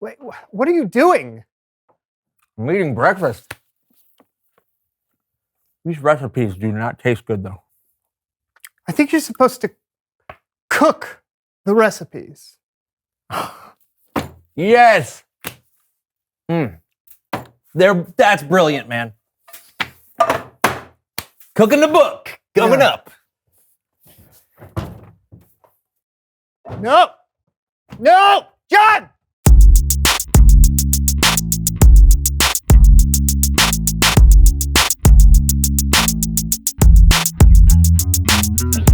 Wait, what are you doing? I'm eating breakfast. These recipes do not taste good, though. I think you're supposed to cook the recipes. Yes. That's brilliant, man. Cooking the book coming up. No, John!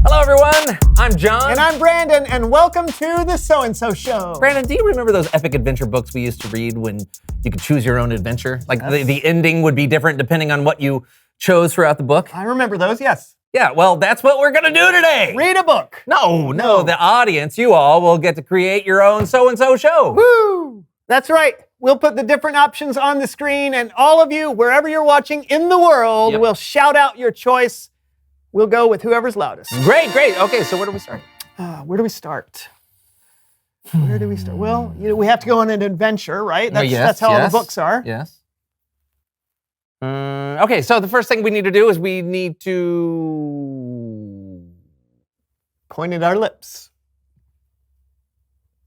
Hello, everyone. I'm John. And I'm Brandon, and welcome to the So-and-So Show. Brandon, do you remember those epic adventure books we used to read when you could choose your own adventure? Like the ending would be different depending on what you chose throughout the book? I remember those, yes. Yeah, well, that's what we're going to do today. Read a book. No, the audience, you all will get to create your own So-and-So Show. Woo! That's right. We'll put the different options on the screen, and all of you, wherever you're watching in the world, will shout out your choice. We'll go with whoever's loudest. Great. Okay, so where do we start? Where do we start? Well, we have to go on an adventure, right? That's how all the books are. Yes. Okay, so the first thing we need to do is we need to point at our lips.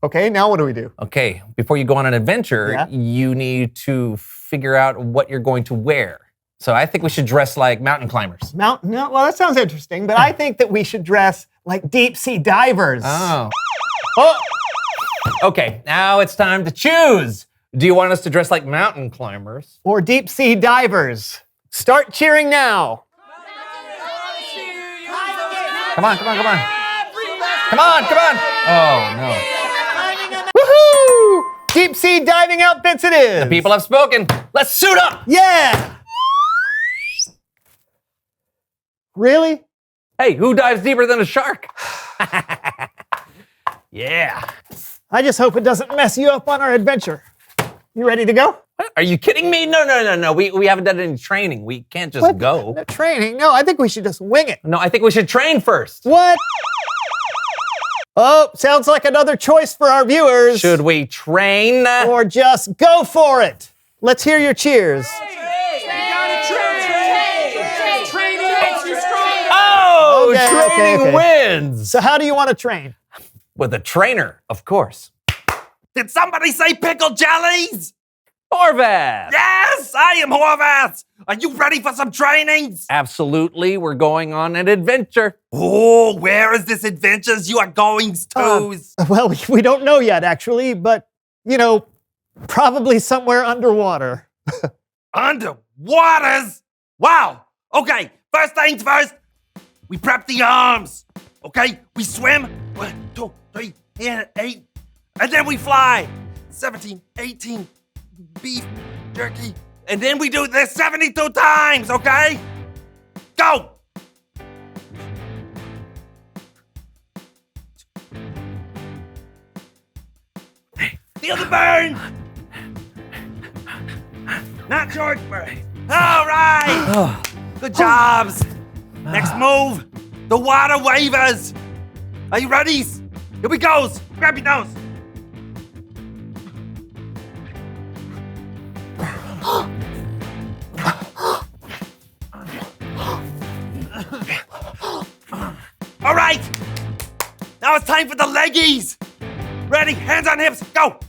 Okay, now what do we do? Okay, before you go on an adventure, you need to figure out what you're going to wear. So I think we should dress like mountain climbers. Well, that sounds interesting, but I think that we should dress like deep sea divers. Oh. Okay, now it's time to choose. Do you want us to dress like mountain climbers? Or deep sea divers? Start cheering now. Come on. Come on. Oh, no. Woohoo! Deep sea diving outfits it is. The people have spoken. Let's suit up. Yeah. Really? Hey, who dives deeper than a shark? Yeah. I just hope it doesn't mess you up on our adventure. You ready to go? What? Are you kidding me? No. We haven't done any training. We can't just go. No training? No, I think we should just wing it. No, I think we should train first. What? Oh, sounds like another choice for our viewers. Should we train? Or just go for it? Let's hear your cheers. Training wins. So how do you want to train? With a trainer, of course. Did somebody say pickle jellies? Horvath! Yes, I am Horvath. Are you ready for some trainings? Absolutely, we're going on an adventure. Oh, where is this adventures you are going to? Well, we don't know yet, actually, but, probably somewhere underwater. Underwaters? Wow. Okay, first things first. We prep the arms, okay? We swim, 1, 2, 3, and 8, and then we fly. 17, 18, beef, jerky, and then we do this 72 times, okay? Go! Feel the burn! Not short burn. All right! Good jobs. Next move, the water waivers. Are you ready? Here we go. Grab your nose. All right. Now it's time for the leggies. Ready? Hands on hips. Go.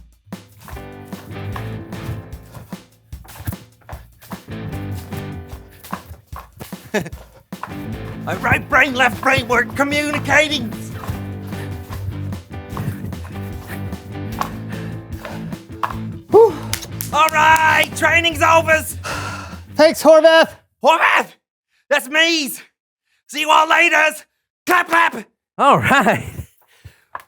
All right, brain, left brain, we're communicating. Whew. All right, training's over. Thanks, Horvath. Horvath, that's me. See you all later. Clap. All right.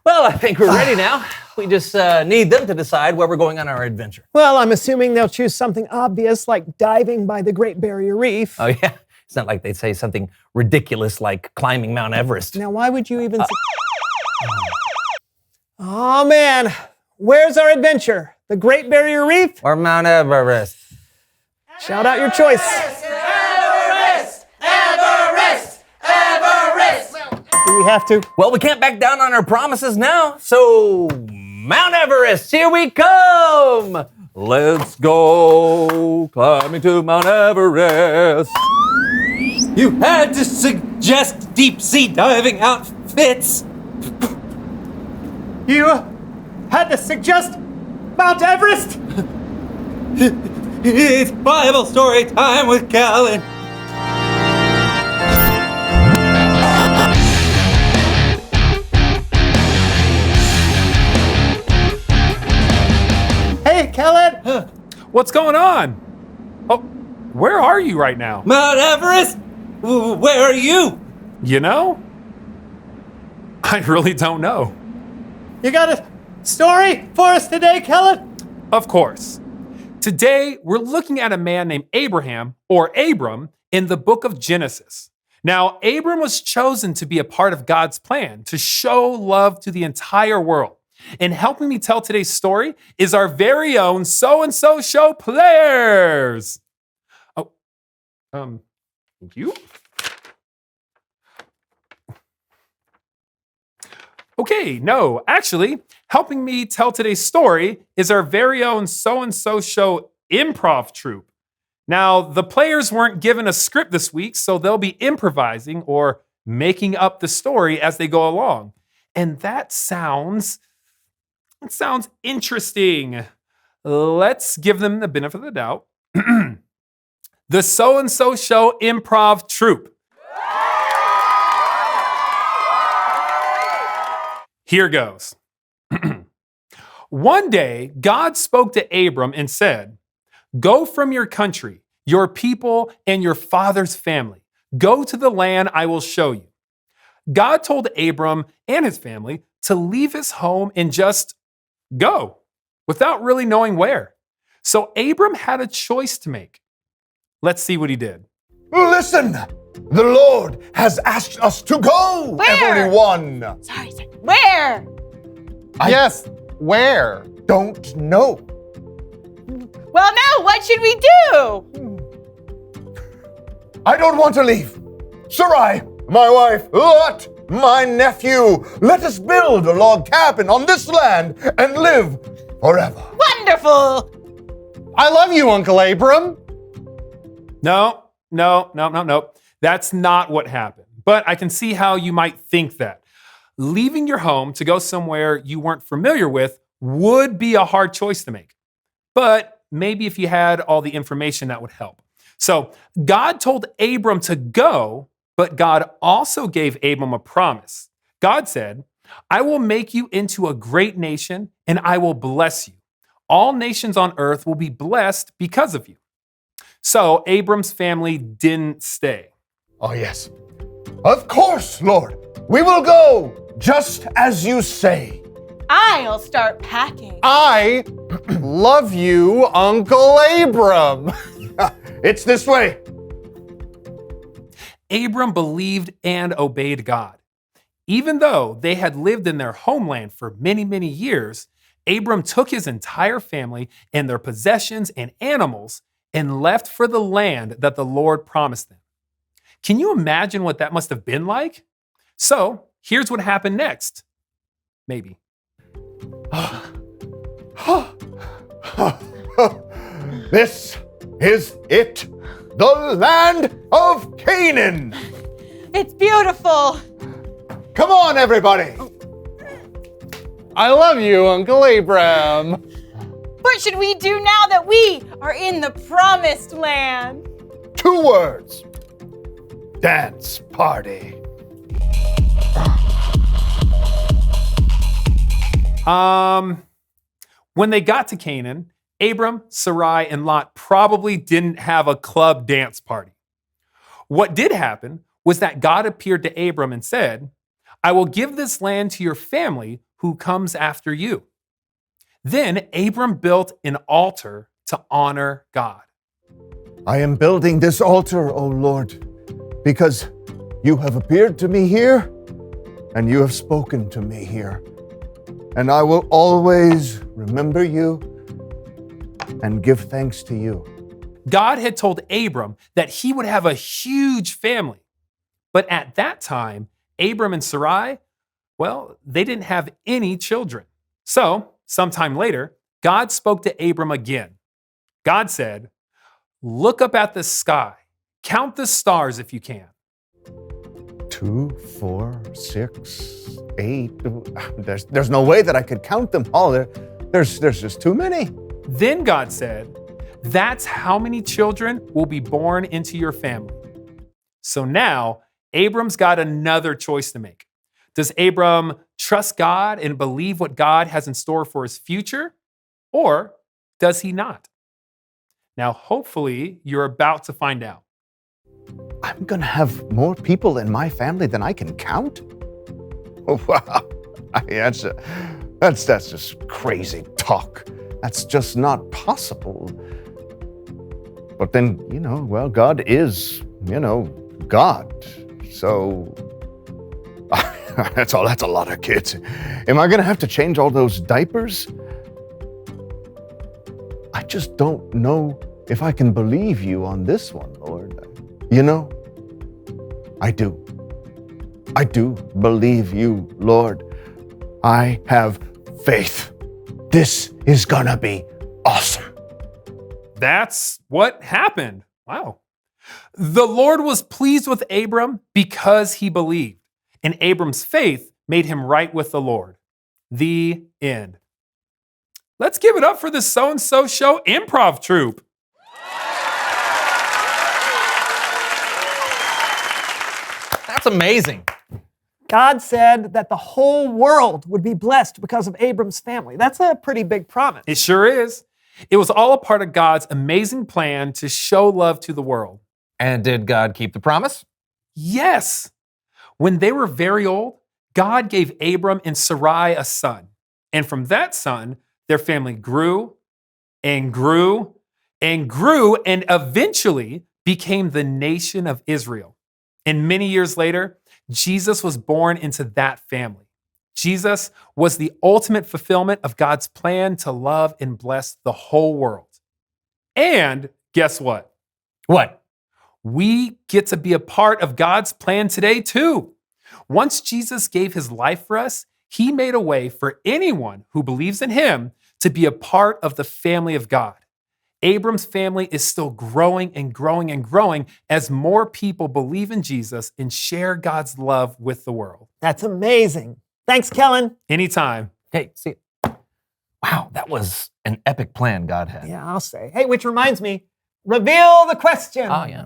Well, I think we're ready now. We just need them to decide where we're going on our adventure. Well, I'm assuming they'll choose something obvious like diving by the Great Barrier Reef. Oh, yeah. It's not like they'd say something ridiculous like climbing Mount Everest. Now, why would you even say... Oh, man. Where's our adventure? The Great Barrier Reef? Or Mount Everest? Shout out your choice. Everest! Do we have to? Well, we can't back down on our promises now, so Mount Everest, here we come! Let's go climbing to Mount Everest. You had to suggest deep sea diving outfits. You had to suggest Mount Everest? It's Bible story time with Calvin. Hey, Kellen! What's going on? Oh, where are you right now? Mount Everest? Where are you? You know? I really don't know. You got a story for us today, Kellen? Of course. Today, we're looking at a man named Abraham, or Abram, in the book of Genesis. Now, Abram was chosen to be a part of God's plan to show love to the entire world. And helping me tell today's story is our very own So-and-So Show players. Oh, thank you. Okay, no, actually, helping me tell today's story is our very own So-and-So Show improv troupe. Now, the players weren't given a script this week, so they'll be improvising or making up the story as they go along. And that sounds interesting. Let's give them the benefit of the doubt. The So-and-So Show improv troupe. Here goes. One day, God spoke to Abram and said, "Go from your country, your people, and your father's family. Go to the land I will show you." God told Abram and his family to leave his home and just go without really knowing where. So Abram had a choice to make. Let's see what he did. Listen, the Lord has asked us to go, Where? everyone. Sorry. Where? Yes, where? Don't know. Well, now what should we do? I don't want to leave. Sarai, my wife, Lot, my nephew, let us build a log cabin on this land and live forever. Wonderful. I love you, Uncle Abram. No. That's not what happened. But I can see how you might think that. Leaving your home to go somewhere you weren't familiar with would be a hard choice to make. But maybe if you had all the information, that would help. So God told Abram to go, but God also gave Abram a promise. God said, "I will make you into a great nation and I will bless you. All nations on earth will be blessed because of you." So Abram's family didn't stay. Oh, yes. Of course, Lord. We will go just as you say. I'll start packing. I love you, Uncle Abram. It's this way. Abram believed and obeyed God. Even though they had lived in their homeland for many, many years, Abram took his entire family and their possessions and animals and left for the land that the Lord promised them. Can you imagine what that must have been like? So here's what happened next. Maybe. This is it, the land of Canaan. It's beautiful. Come on, everybody. I love you, Uncle Abram. What should we do now that we are in the promised land? 2 words. Dance party. When they got to Canaan, Abram, Sarai, and Lot probably didn't have a club dance party. What did happen was that God appeared to Abram and said, "I will give this land to your family who comes after you." Then Abram built an altar to honor God. I am building this altar, O Lord, because you have appeared to me here and you have spoken to me here. And I will always remember you and give thanks to you. God had told Abram that he would have a huge family. But at that time, Abram and Sarai, well, they didn't have any children. So, sometime later, God spoke to Abram again. God said, "Look up at the sky. Count the stars if you can." 2, 4, 6, 8. There's no way that I could count them all. There's just too many. Then God said, "That's how many children will be born into your family." So now, Abram's got another choice to make. Does Abram trust God and believe what God has in store for his future? Or does he not? Now, hopefully, you're about to find out. I'm going to have more people in my family than I can count? Oh, wow. That's just crazy talk. That's just not possible. But then, God is, God. So that's a lot of kids. Am I going to have to change all those diapers? I just don't know if I can believe you on this one, Lord. I do. I do believe you, Lord. I have faith. This is gonna be awesome. That's what happened. Wow. The Lord was pleased with Abram because he believed, and Abram's faith made him right with the Lord. The end. Let's give it up for the So-and-So Show improv troupe. That's amazing. God said that the whole world would be blessed because of Abram's family. That's a pretty big promise. It sure is. It was all a part of God's amazing plan to show love to the world. And did God keep the promise? Yes. When they were very old, God gave Abram and Sarai a son. And from that son, their family grew and grew and grew and eventually became the nation of Israel. And many years later, Jesus was born into that family. Jesus was the ultimate fulfillment of God's plan to love and bless the whole world. And guess what? What? We get to be a part of God's plan today, too. Once Jesus gave his life for us, he made a way for anyone who believes in him to be a part of the family of God. Abram's family is still growing and growing and growing as more people believe in Jesus and share God's love with the world. That's amazing. Thanks, Kellen. Anytime. Hey, see. Wow, that was an epic plan God had. Yeah, I'll say. Hey, which reminds me, reveal the question. Oh, yeah.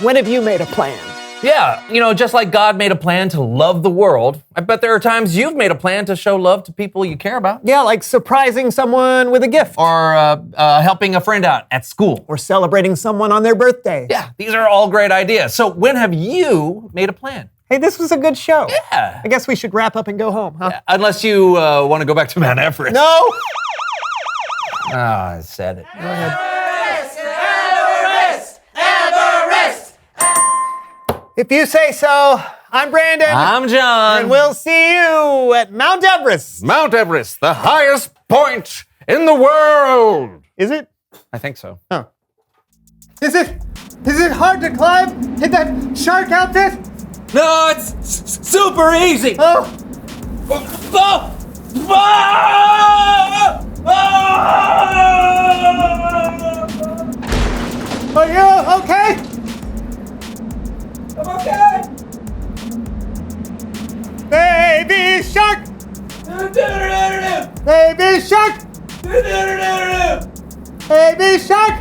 When have you made a plan? Yeah, just like God made a plan to love the world, I bet there are times you've made a plan to show love to people you care about. Yeah, like surprising someone with a gift. Or helping a friend out at school. Or celebrating someone on their birthday. Yeah, these are all great ideas. So when have you made a plan? Hey, this was a good show. Yeah. I guess we should wrap up and go home, huh? Yeah, unless you want to go back to Mount Everest. No! Oh, I said it. Go ahead. If you say so, I'm Brandon. I'm John. And we'll see you at Mount Everest. Mount Everest, the highest point in the world. Is it? I think so. Oh. Is it hard to climb in that shark outfit? No, it's super easy. Oh. Are you okay? I'm okay. Baby shark! Baby shark! Baby shark!